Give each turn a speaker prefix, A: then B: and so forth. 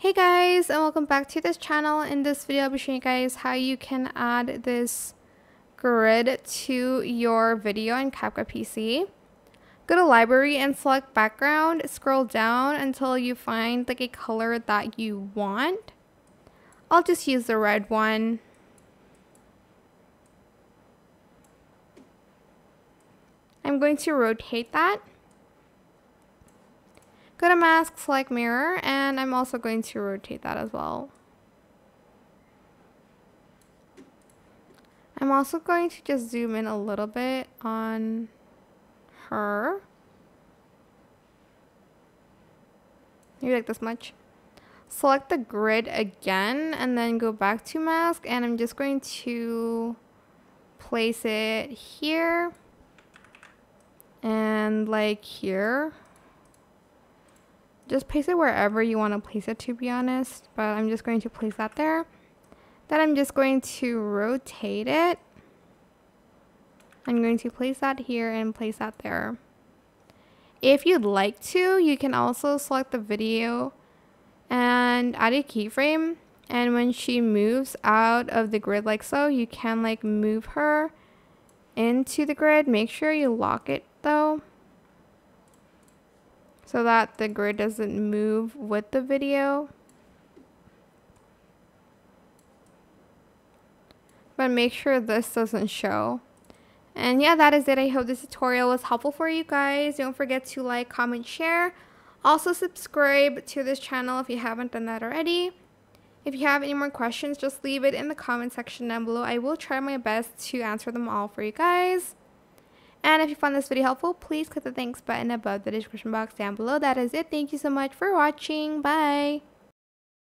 A: Hey guys, and welcome back to this channel. In this video I'll be showing you guys how you can add this grid to your video in CapCut PC. Go to library and select background, scroll down until you find like a color that you want. I'll just use the red one. I'm going to rotate that. Go to mask, select mirror, and I'm also going to rotate that as well. I'm also going to just zoom in a little bit on her. Maybe like this much. Select the grid again and then go back to mask, and I'm just going to place it here and like here. Just place it wherever you want to place it, to be honest, but I'm just going to place that there. Then I'm just going to rotate it. I'm going to place that here and place that there. If you'd like to, you can also select the video and add a keyframe, and when she moves out of the grid like so, you can like move her into the grid. Make sure you lock it though, so that the grid doesn't move with the video. But make sure this doesn't show. And yeah, that is it. I hope this tutorial was helpful for you guys. Don't forget to like, comment, share. Also subscribe to this channel if you haven't done that already. If you have any more questions, just leave it in the comment section down below. I will try my best to answer them all for you guys. And if you found this video helpful, please click the thanks button above the description box down below. That is it. Thank you so much for watching. Bye.